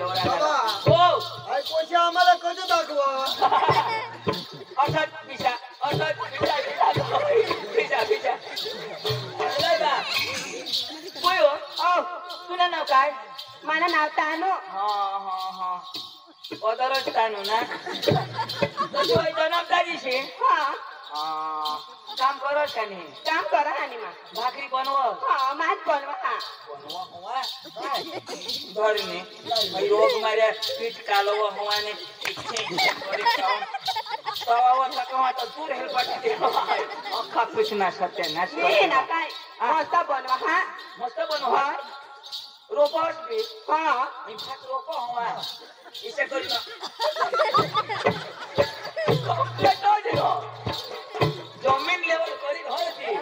बाबा हो आई पैसे आम्हाला कधी दाखवा असत पिशा कोई हो तुला नाव काय माझं नाव तानू. हा ओदरच तानू ना तू जनाबदारी शे काम करस का नाही काम करा आणि मग भाकरी बनव मात बनवा धरने रोग मार्या पीठ कालव हवाने तवावर सकाळचा दूर हेल्प पाठवते अख्खा कृष्णा सत्यानाश ना काय मस्त बनवा मस्त बनवा रोपस बी आणि भात रोप हवा इसे करू ना जमीन लेवल करी होती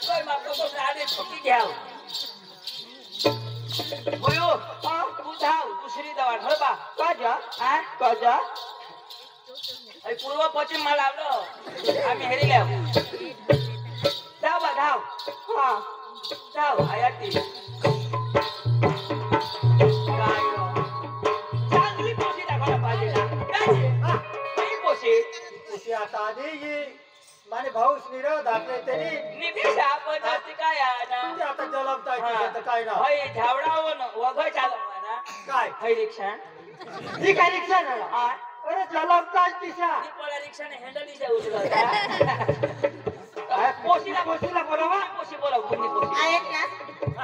काय मागतो तो आधे ठोकी घ्याव होयो तू धाव दुसरी दवा हो बा कज अरे पूर्व पश्चिम मला आवडो आम्ही हेरी लाव धाव बा धाव आयाती काय चांगली पोशी दाखवला पाहिजे ना काय पोशी आता आधी ये माने भाऊ श्रीराव दाखले तरी निभिषा पण काय ना आता जलमता काय ना होय झावडावं वगळ चालवा ना काय होय रिक्षा ही काय रिक्षा ना अरे जलमता दिशा ती पळा रिक्षाने हँडल दिशा उचलला पोशीला बोलावा पोशी बोला गुन्नी पोशी ऐक ना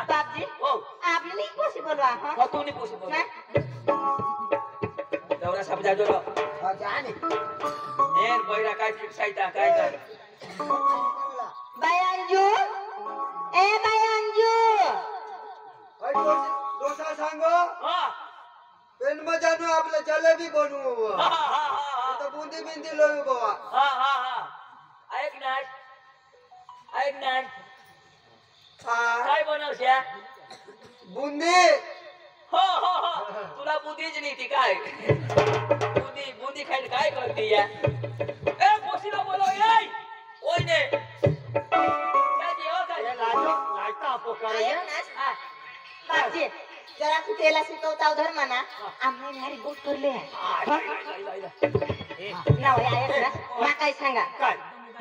बापजी हो आपली नाही पोशी बोलवा हो तू नाही पोशी बोला दौरा सब जा जोरो हा जाने एन बैरा काय फिक्सायता काय कर बाई अंजू ए बाई अंजू अरे दोसा सांगो हा पेन मजानो आपले जलेबी बनवू हा तो बुंदी बिंदी लोय बाबा हा ऐक ना काय बनवश्या बुंदी हो तुला बुद्धीच नाही ती काय बुंदी खायला काय करते या ए पोशीला बोलव याय ओय ने काय लाजता आपो करे ऐक ना बापजी जरा तू तेला शिकवताव धर म्हणा आम्ही घरी गोट करले ना होय ऐक ना मा काय सांगा काय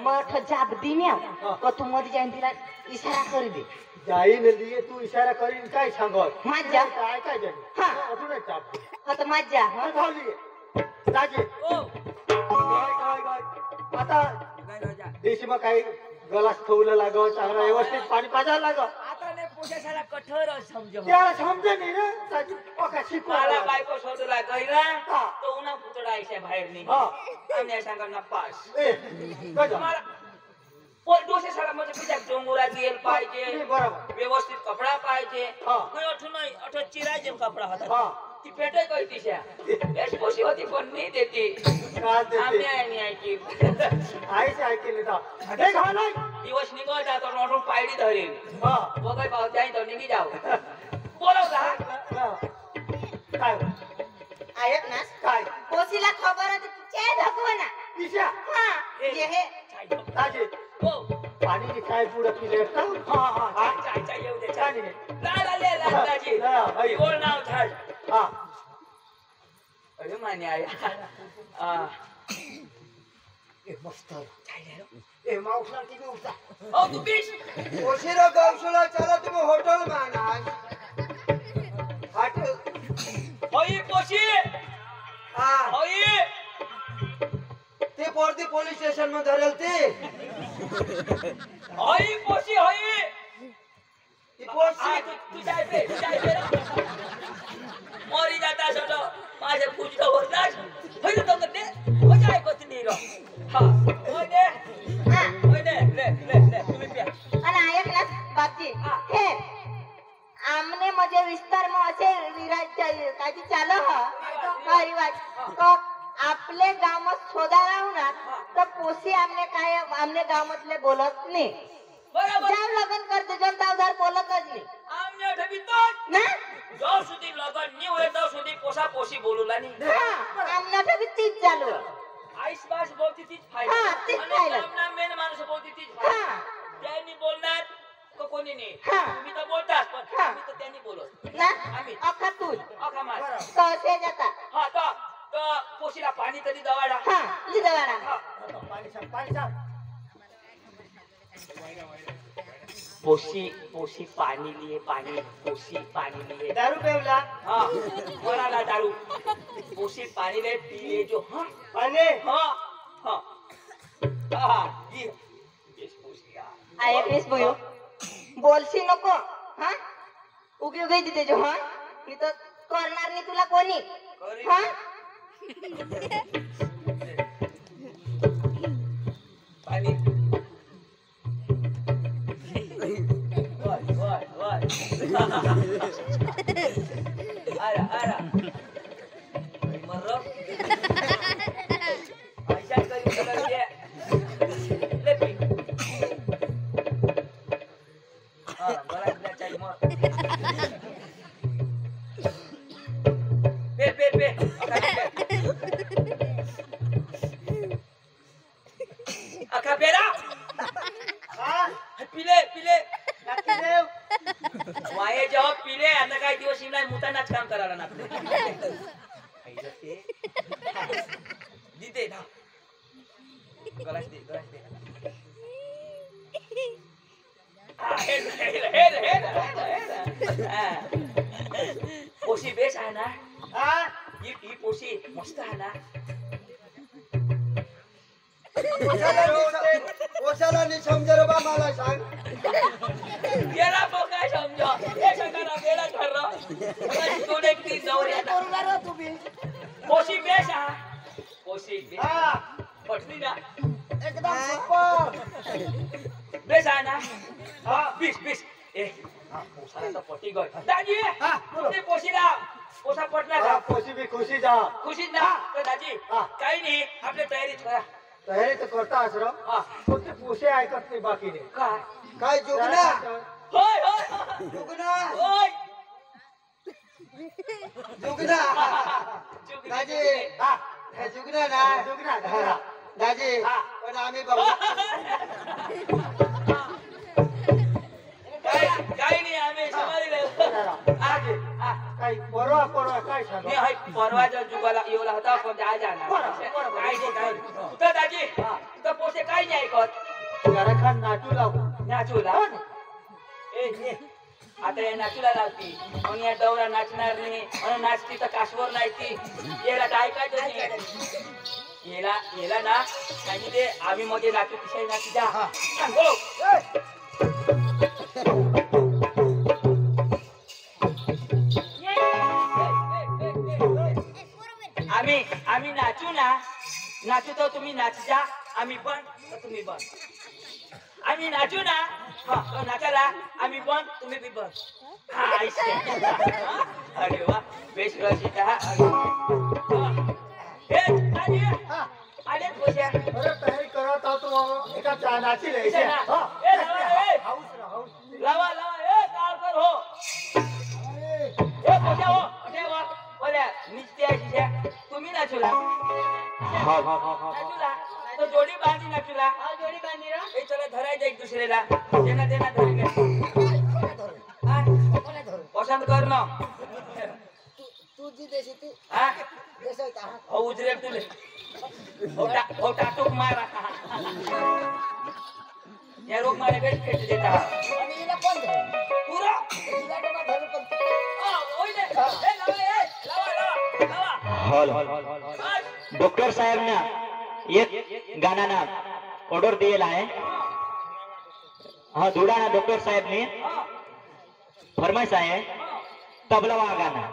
मठ जाब दिन्या तो तू मध्ये जाईन तिला इशारा करी दे जाईन लिए तू इशारा करीन काय सांगो माझ्या काय काय जाईन हा अजून चाप हो तर माझ्या हा खाली जाजे ओ काय आता देशी मग काही गलास ठेवलं लागो चांगला व्यवस्थित पाणी पाजायला लागो आता ने पोशाला कठोर समजो त्याला समजे नाही ना ताजी ओका शिकवा मला बायको शोधला गैरा तो उन्हा पुतळा आयशा बाहेर नाही आम्ही सांगा ना पास ए काय तुम्हाला पोट दोषे साला म्हणजे पिजा डोंगुरा दिल पाहिजे बरोबर व्यवस्थित कपडा पाहिजे हा. कोई अठून अठो चिरायचे कपडा होता हा ती पेटे कई तिशा बेस पोशी होती पण नाही देती का आम्ही देते आहे ऐकी आईच ऐकले तर अरे घालाय दिवस निघत जातो रोडून पायडी धरेल हा बघाय पाव जाई तो निघी जाऊ बोलव जा काय ऐक ना काय पोसीला खबर आहे तुझे दाखव ना पिशा हा जे हे ताजे हो पाणी काय पुढे पिले हा चाय येऊ दे काय नाही ला दाजी बोल नाव झाड हा अरे माने आया ए मस्त ए मावसला किती उठा ओ तू बीच ओशिरा गावसला चला तुम्ही हॉटेल माना हॉटेल होई पोशी हा होई ते पोरती पोलीस स्टेशन मध्ये धरेल ते होई पोशी होई ती पोरसी तू जाय पे मरी जाता सोडो माझे पूजलो होतास होई तो करते हो जाय कोती नाही रो हा होय दे ले तुम्ही प्या आणि ऐक ना बापजी हे आमने म्हणजे विस्तार मग असे विराज काय चालू हा रिवाज तो आपले गाव मत शोधा राहू ना तर पोसी आमने गाव मधले बोलत नाही बरोबर जाऊ लग्न करते जनता उधार बोलतच नाही आमने ठेवी तो ना जो सुधी लगन नी होय तो सुधी पोसा पोशी बोलूला नी आमना ठेवी तीच चालू आईस बास बोलती तीच फायदा हा, तीच फायदा. नाम मेन माणूस बोलती तीच फायदा त्यांनी बोलणार तो कोणी नाही हा. तुम्ही तर बोलताच पण हा. आम्ही तर त्यांनी बोलत ना आम्ही अख्खा तू अका मार कसे जाता हा तर पोशीला पाणी तरी दवाडा हा लिदवाडा हा. पाणी सांग पाणी सांग पोशी पाणी लिए पाणी पोशी पाणी लिए दारू पेवला हाँ मराला दारू पोशी पाणी ले पिए जो हाँ पाणी हाँ हाँ हाँ ये पोशी आहे प्लीज बोयो बोलशी नको हा उगी उगी तिथे जो हा मी तर करणार नाही तुला कोणी हा पाणी वाय आरा मर्र पैसा करी उचलला ये ले पी हा मला इतना चाहिए मग पे अखा बेरा हा पिले नक्की देव वाये जेव्हा पिले आता काही दिवस शिमला मुतानाच काम करायला ना दिते ना गलास दे पोशी बेस आहे ना हा ही पोशी मस्त आहे ना ओशाला नाही समजे रे बा मला सांग गेला तो काय समजा हे सगळा गेला ठरला तो एक ती जवळ करू तुम्ही पोशी बेस हा पोशी बेस हा पटली ना एकदम सुपर बेस आहे ना हा बीस ए पोसाला तर पटी गय दाजी हा, ते पोशीला पोसा पटला का खुशी बी खुशी जा खुशीत ना तर दाजी हा. काही नाही आपल्या तयारीत करा तयारी तर करता आश्रम हा फक्त पोसे ऐकत नाही बाकी नाही काय काय जुगना होय होय जुगना होय जुगना चुकली, दाजी चुकली. हा हे जुगना ना जुगना दाजी हा. पण आम्ही बघू काही नाही आम्ही समारीला दाजी काही परवा काय मी सांगू हाय परवाच्या जुगाला येवला होता पण आज जाणार बरं. काही नाही काही तर दाजी तर पोसे काही नाही ऐकत घराखान नाचू लागू नाचूला ए आता या नाचूला लावती मग या डवरा नाचणार नाही म्हणून नाचती तर कासवर नाही ती याला तर ऐकायचं नाही येला ना आणि ते आम्ही मध्ये नाचू तिशाई नाची जा सांग, बोलो. आम्ही नाचू ना नाचू तर तुम्ही नाच जा आम्ही पण तर तुम्ही पण आम्ही नाचू ना तो नाचायला आम्ही पण तुम्ही बी पण हा ऐसे अरे वा बेस रसिता हे आले आले पोषा अरे तयारी करत आहोत एका नाची इथे ना. ए, लावा, ए. हाऊस लावा ए कारकर हो ए पोषा हो देवा बोल्या नित्या तुम्ही नाचूला नाचूला तो जोडी बांधी नाचूला जोडी बांधी रा हे चला धरायचं एक दुसऱ्याला त्यांना धरायचं पसंत कर ना तू जी देशी तू हा देसाई का हो उजरेल तुले हो टाटूक मारा या रोग मारे बेट फेट देता आणि हिला कोण धरेल? पुरा हिला डबा धरू पण ओय दे ए लावा हॉल डॉक्टर साहेब ना एक गाना ना ऑर्डर दिएला है हाँ धुड़ा ना डॉक्टर साहेब ने फरमाइश आहे तबला वा गाना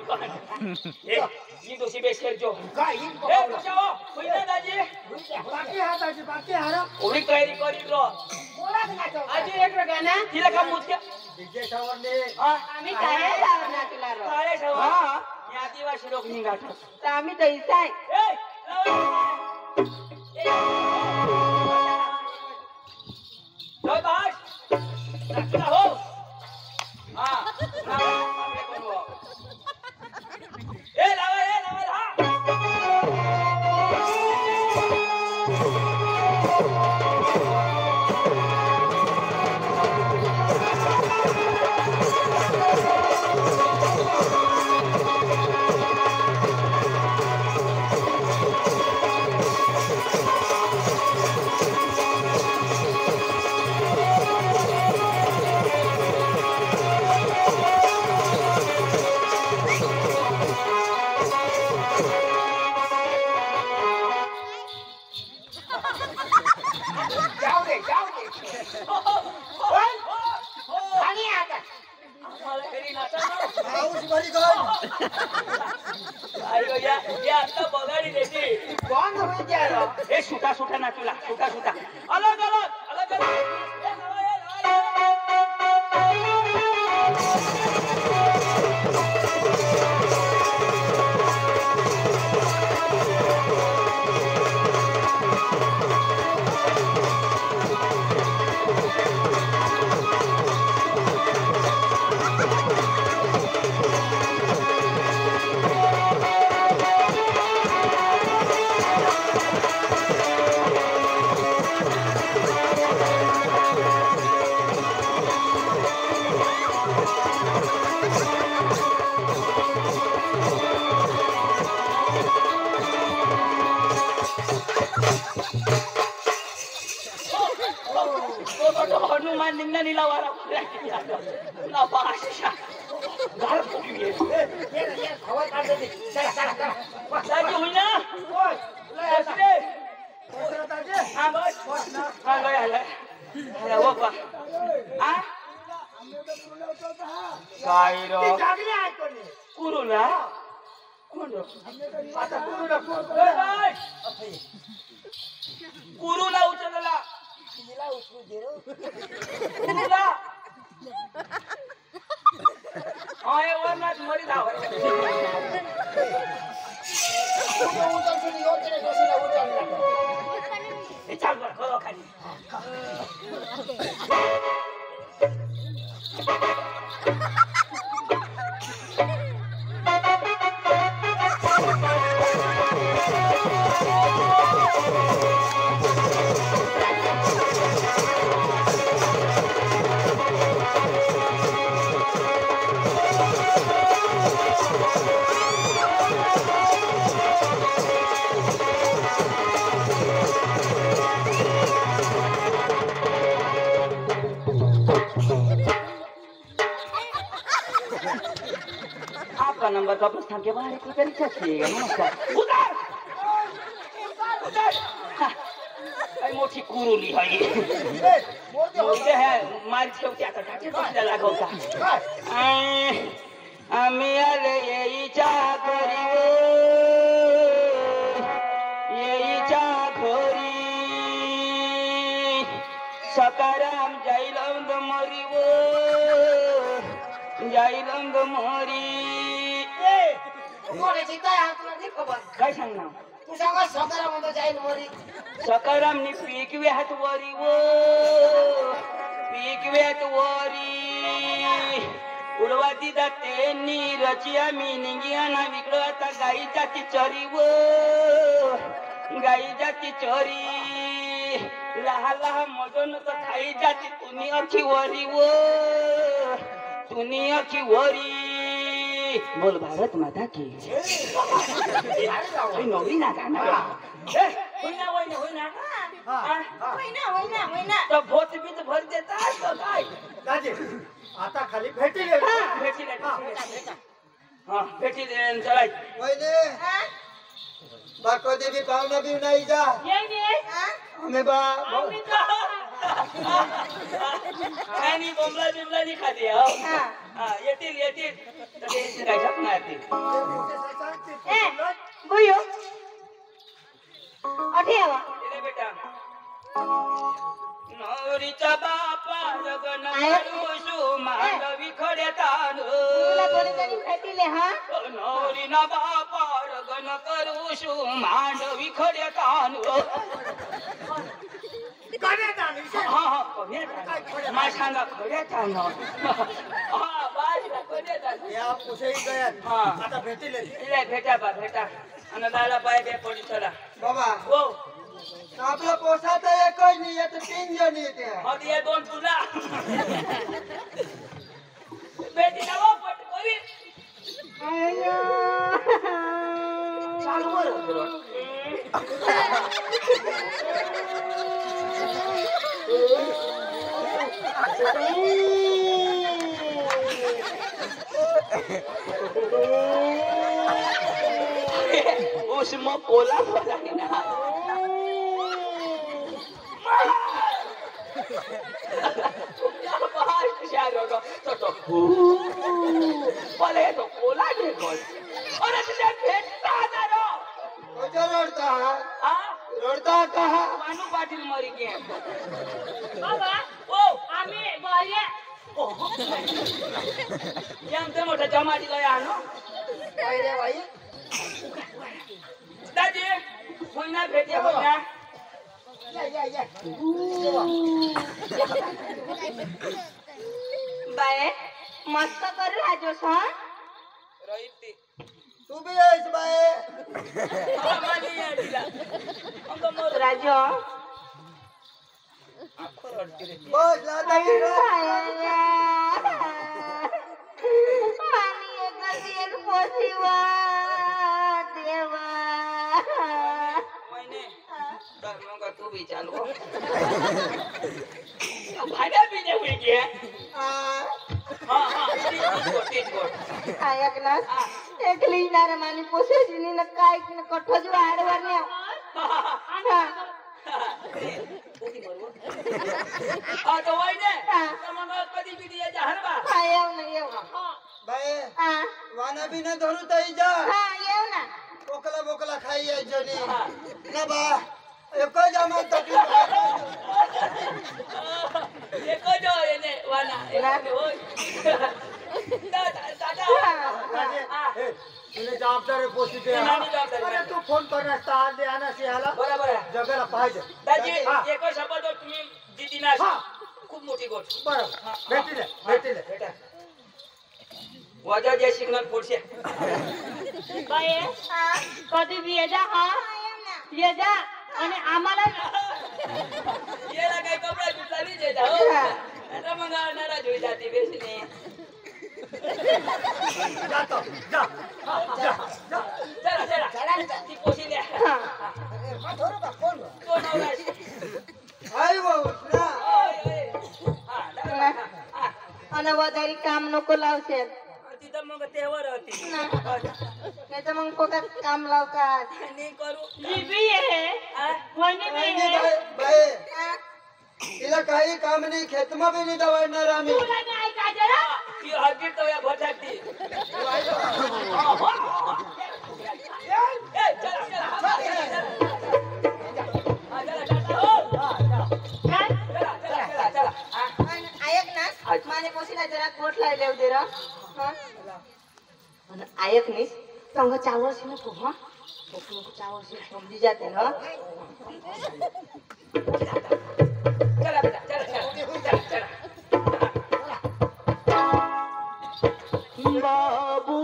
कोण ए ही दोषी बेस करजो काय ही ए बचाओ होईना दाजी बाकी हाताची बाकी हारा उडी तयारी करी रो अजून एक गाणं तिला का मुतके विजय सावंडे आम्ही काय लावणार तुला रो काळे ठेवा या आदिवासी लोक निघातात तर आम्ही तर इथं आहे ए जय बास नाचना हो हां ए लावा हा जाऊ दे आणि आता आम्हाला घरी नाचा पाऊस बरी गण अरे या आता बघाडी देते कोण होईल त्याला हे सुटा नाचूला सुटा अलग ए हनुमान निघना नीला वारा ना बाशा घाल फुटली हवा काढते ते. चला चला चला दाजी होईना बसले हां बस हां गया आला वो बा आ काय रो जागले आहेत कोणी कुरुला कोण रो आता कुरुला कुरुला उचलला तिला उचलू दे रे कुरुला आय वरनात मरी धाव उचलून योग्य रे कशीला उचलला हे चाल बर करो खाली आपका नंबर का प्रस्थान के बाहर एक रुपया रिचार्ज किएगा नमस्कार उधर अरे मोठी कुरुली है ये मोठे है मार ठेवते आता टाके कसला लागवता आम्ही आले येईच्या घरी येईच्या घरी सकाराम जाईलंग मरी जाईलंग मरी कोणाची काय हातला नाही खबर काय सांगणार तू सांगा सकारा मध्ये जाईल मरी सकारामनी पीक हात वरी पीक वरी उडवाती जाते रचिया मी निंगियाना विकलो आता गाई जाती चरी गाई जाती चरी लहा लहा मजन तर खाई जाती तुनी अखी वरी तुनी अखी वरी बोल भारत माता की नवरी ना गाना होईना होईना तो भोत बीत भर देता तो काय दाजी आता खाली भेटी गे भेटी हाँ भेटी चलाय वहिनी बाको देवी पाहुणा बिव नाही जा ये हमें बा आणि बोंबला बिमला नाही खाते हो. हा. हा, येतील तर ते काय शकणार ते. ए बुयो अठे आवा इकडे बेटा. नवरीचा बापा लग्न आहे? करू मांडवी खड्यात तुला कोणी कोणी भेटिले हा नवरीना बापा लग्न करू मांडवी खड्यात माशांगा खड्यात हा बाजला खड्यात या पुसेही गयात हा. आता भेटीले भेटा बा भेटा आणि दादा पाय बे पडी चला बाबा हो आपला पोसा तर एकच नाही येत 3 जण येते मग ये 2 तुला बेटी नवा पट करी चालू उसमें पोला बोला ना बोले तो पोला देखो अरे तुझे भेटता ना रडता हाँ रडता कहा मानू पाटील मरी गे बाबा ओ आम्ही बरे यांचं मोठं जमाडीला आणो रे भाई दादी होईना भेटे होईना बाय मस्त कर राजो सण रोहित तू भी आहेस बाय मानी आडीला अंक मोर राजो आखो रडती रे बस लादा मानी एक पोसीवा देवा मैंने धर्म का तू भी चालू भाड्या भी नहीं हुई क्या हाँ तीन गोट ऐक ना एक लिहिणार मानी पोसेजीनी न काय न कठो जो आडवर ने हाँ तो वही ने मग कधी भी दिया जा हर बार येऊ ना येऊ बाय हा वाना भी न धरू तई जा हा येऊ ना बोकला बोकला खाई आहे जनी ना बा एकच आम्हाला तकलीफ एको जो येने वाना एको होय दादा ए, तुला जबाबदारी पोसी दे नाही जबाबदारी. अरे तू फोन कर नसता आज दे आणा सिहाला बरोबर आहे जगाला पाहिजे दाजी हा, एको शब्द तुम्ही दीदी ना हा. खूप मोठी गोष्ट बरोबर भेटीले बेटा वाजा जे सिग्नल पुढचे बाय कधी बी ये जा आणि आम्हाला येला काही कपडा तुटला नाही देता हो आता मग नाराज होई जाते बेसने जातो जा चला ती पोशी द्या कोण आवला आई भाऊ ना आणि वधारी काम नको लावशेल तिथं मग तेवर होती नाही तर मग पोटात काम लावतात नाही करू बाय तिला काही काम नाही खेतमा बी नाही दवाडणार आम्ही ती हकीर तो या भटकती ऐक ना माने पोशीला जरा कोट लायले दे र ऐक नी संग चावल से नको हा चावल से समझी जाते ना चला बेटा चला बाबू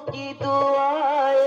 की दुआएं